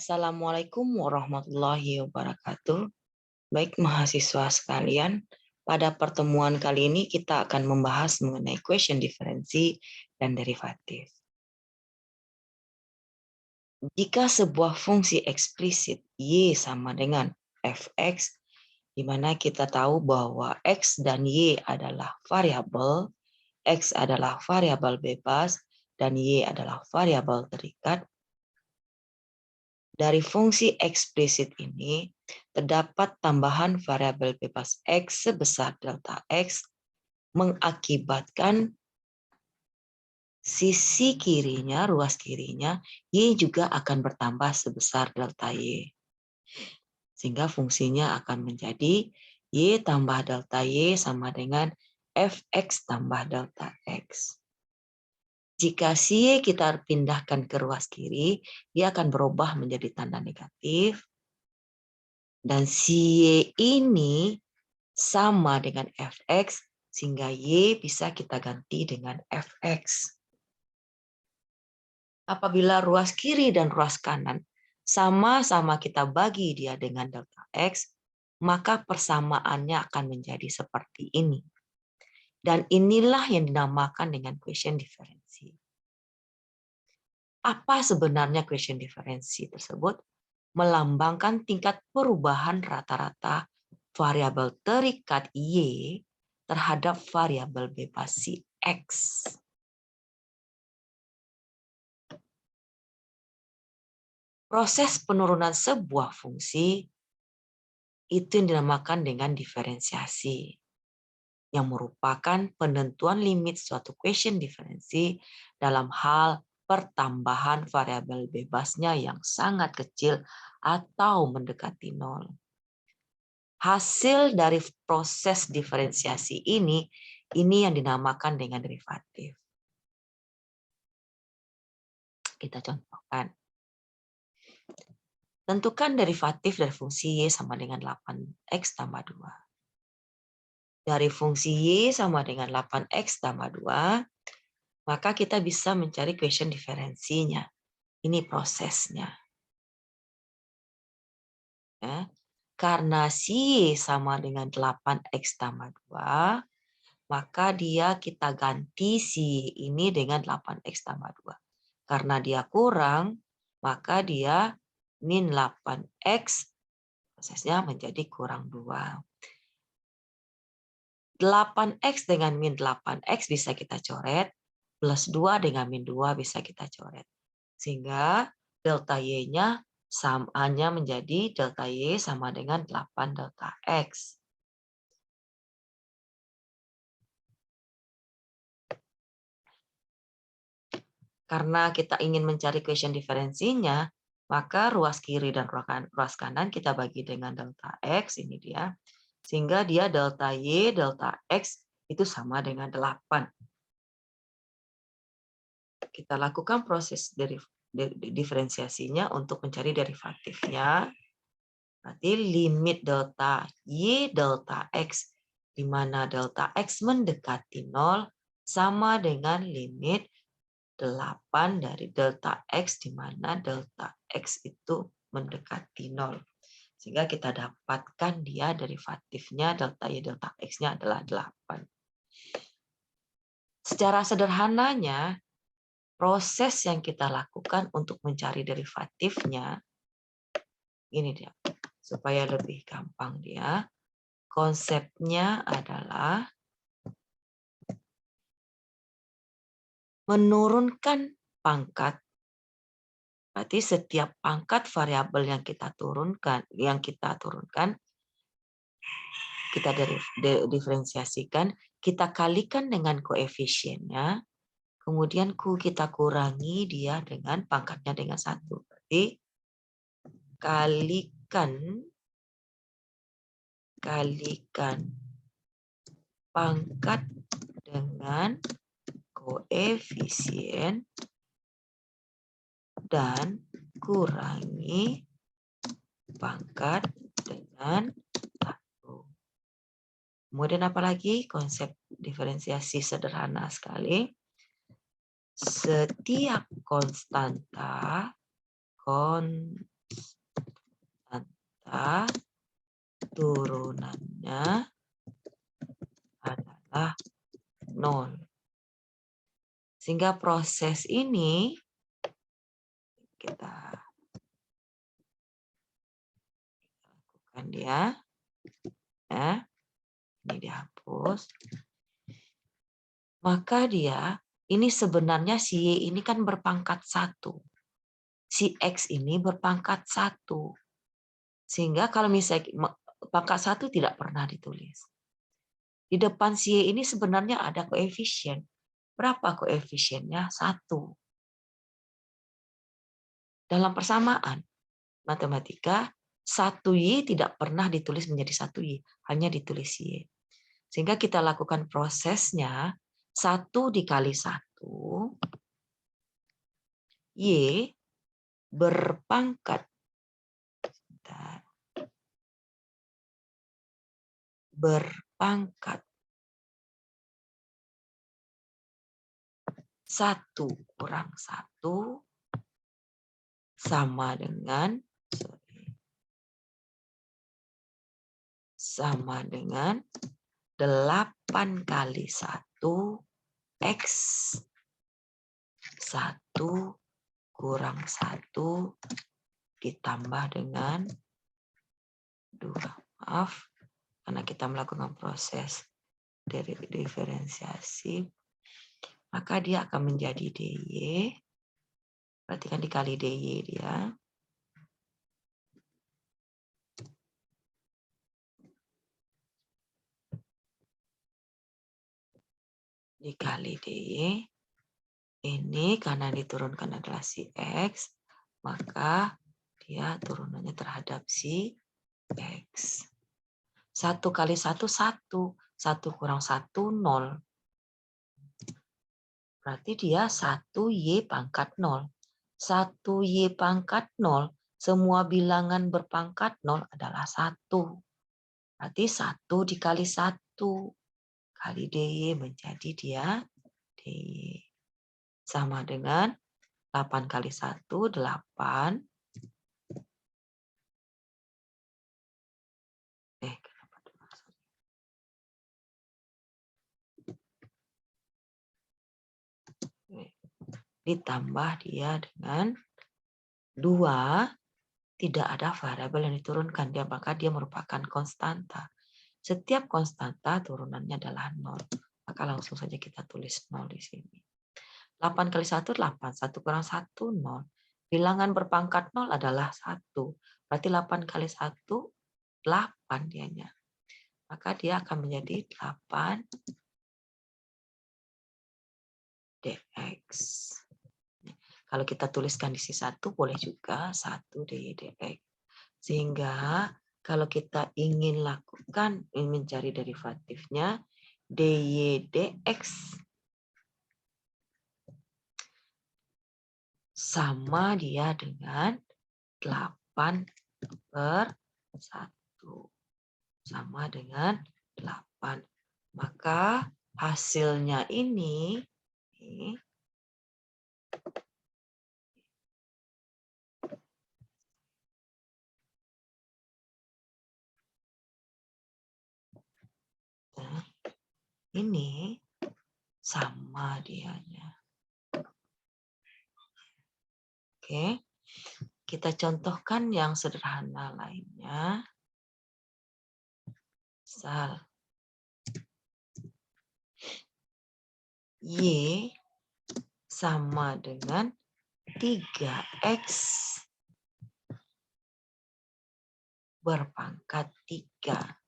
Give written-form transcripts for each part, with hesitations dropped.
Assalamualaikum warahmatullahi wabarakatuh. Baik mahasiswa sekalian, pada pertemuan kali ini kita akan membahas mengenai question diferensi dan derivatif. Jika sebuah fungsi eksplisit y sama dengan fx, di mana kita tahu bahwa x dan y adalah variabel, x adalah variabel bebas, dan y adalah variabel terikat. Dari fungsi eksplisit ini, terdapat tambahan variabel bebas x sebesar delta x, mengakibatkan sisi kirinya, ruas kirinya, y juga akan bertambah sebesar delta y. Sehingga fungsinya akan menjadi y tambah delta y sama dengan fx tambah delta x. Jika si y kita pindahkan ke ruas kiri, dia akan berubah menjadi tanda negatif. Dan si y ini sama dengan fx, sehingga y bisa kita ganti dengan fx. Apabila ruas kiri dan ruas kanan sama-sama kita bagi dia dengan delta x, maka persamaannya akan menjadi seperti ini. Dan inilah yang dinamakan dengan question diferensi. Apa sebenarnya question diferensi tersebut? Melambangkan tingkat perubahan rata-rata variabel terikat y terhadap variabel bebas si x. Proses penurunan sebuah fungsi itu yang dinamakan dengan diferensiasi, yang merupakan penentuan limit suatu question diferensi dalam hal pertambahan variabel bebasnya yang sangat kecil atau mendekati nol. Hasil dari proses diferensiasi ini yang dinamakan dengan derivatif. Kita contohkan. Tentukan derivatif dari fungsi y sama dengan 8x tambah 2. Dari fungsi y sama dengan 8x tambah 2, maka kita bisa mencari question diferensinya. Ini prosesnya. Ya. Karena si y sama dengan 8x tambah 2, maka kita ganti si ini dengan 8x tambah 2. Karena dia kurang, maka dia min 8x, prosesnya menjadi kurang 2. 8x dengan min 8x bisa kita coret, plus 2 dengan min 2 bisa kita coret. Sehingga delta y-nya samanya menjadi delta y sama dengan 8 delta x. Karena kita ingin mencari question diferensinya, maka ruas kiri dan ruas kanan kita bagi dengan delta x, ini dia. Sehingga dia delta y, delta x itu sama dengan 8. Kita lakukan proses diferensiasinya untuk mencari derivatifnya. Berarti limit delta y delta x, di mana delta x mendekati 0, sama dengan limit 8 dari delta x, di mana delta x itu mendekati 0. Sehingga kita dapatkan dia derivatifnya delta y delta x-nya adalah 8. Secara sederhananya, proses yang kita lakukan untuk mencari derivatifnya, ini dia, supaya lebih gampang dia. Konsepnya adalah menurunkan pangkat. Berarti setiap pangkat variabel yang kita turunkan, kita diferensiasikan, kita kalikan dengan koefisiennya, kemudian kita kurangi dia dengan pangkatnya dengan 1. Berarti kalikan pangkat dengan koefisien dan kurangi pangkat dengan 1. Kemudian apalagi konsep diferensiasi sederhana sekali. Setiap konstanta ternyata turunannya adalah 0. Sehingga proses ini kita lakukan ya. Ini dihapus. Maka dia, ini sebenarnya si Y ini kan berpangkat 1. Si X ini berpangkat 1. Sehingga kalau misalnya pangkat 1 tidak pernah ditulis. Di depan si Y ini sebenarnya ada koefisien. Berapa koefisiennya? 1. Dalam persamaan matematika, 1Y tidak pernah ditulis menjadi 1Y, hanya ditulis Y. Sehingga kita lakukan prosesnya 1 dikali 1, Y berpangkat berpangkat 1 kurang 1 sama dengan 8 kali 1 X 1 kurang 1 ditambah dengan 2. Maaf, karena kita melakukan proses dari diferensiasi, maka dia akan menjadi DY. Berarti kan dikali DY dia. Dikali DY. Ini karena diturunkan adalah si X, maka dia turunannya terhadap si X. 1 kali 1, 1. 1 kurang 1, 0. Berarti dia 1Y pangkat 0. 1Y pangkat 0, semua bilangan berpangkat 0 adalah 1. Berarti 1 dikali 1 kali DY menjadi dia DY. Sama dengan 8 kali 1, 8. Ditambah dia dengan 2, tidak ada variabel yang diturunkan, maka dia merupakan konstanta. Setiap konstanta turunannya adalah 0. Maka langsung saja kita tulis 0 di sini. 8 kali 1, 8. 1 kurang 1, 0. Bilangan berpangkat 0 adalah 1. Berarti 8 kali 1, 8 dianya. Maka dia akan menjadi 8 dx. Kalau kita tuliskan di sini 1, boleh juga 1 dx. Sehingga kalau kita ingin lakukan, ingin mencari derivatifnya, dy dx sama dia dengan 8 per 1. Sama dengan 8. Maka hasilnya ini ini sama dianya. Oke, kita contohkan yang sederhana lainnya. Misal Y sama dengan 3X berpangkat 3.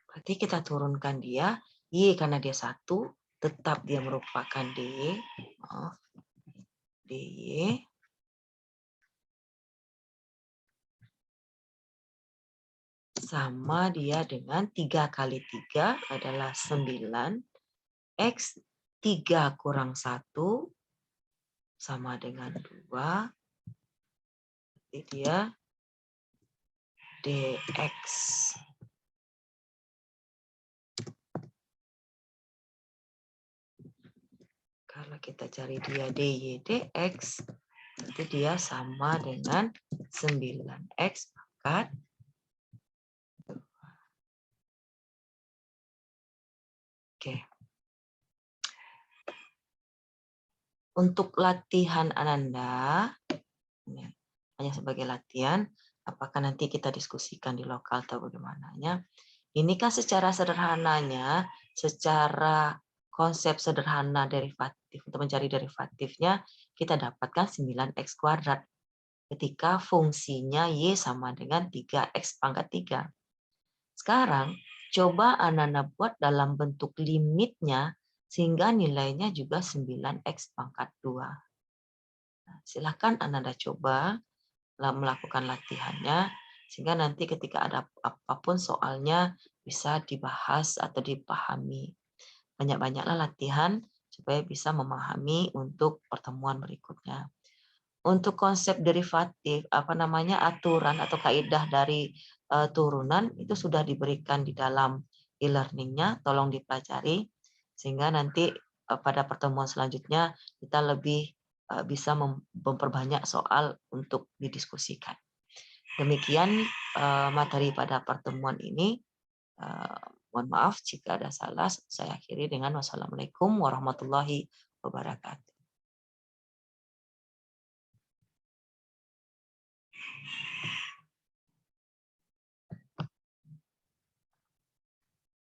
Berarti kita turunkan dia, Y karena dia 1, tetap dia merupakan DY. DY. Sama dia dengan 3 kali 3 adalah 9. X 3 kurang 1 sama dengan 2. Jadi dia dx. Kalau kita cari dia dy dx, Itu dia sama dengan 9X pangkat. Oke. Untuk latihan Ananda, hanya sebagai latihan, apakah nanti kita diskusikan di lokal atau bagaimananya. Ini kan secara sederhananya, secara konsep sederhana derivatif, untuk mencari derivatifnya, kita dapatkan 9X kuadrat. Ketika fungsinya Y sama dengan 3X pangkat 3. Sekarang, coba Ananda buat dalam bentuk limitnya, sehingga nilainya juga 9X pangkat 2. Nah, silakan Ananda coba melakukan latihannya, sehingga nanti ketika ada apapun soalnya bisa dibahas atau dipahami. Banyak-banyaklah latihan supaya bisa memahami untuk pertemuan berikutnya. Untuk konsep derivatif, aturan atau kaidah dari turunan itu sudah diberikan di dalam e-learning-nya, tolong dipelajari sehingga nanti pada pertemuan selanjutnya kita lebih bisa memperbanyak soal untuk didiskusikan. Demikian materi pada pertemuan ini. Mohon maaf jika ada salah. Saya akhiri dengan wassalamualaikum warahmatullahi wabarakatuh.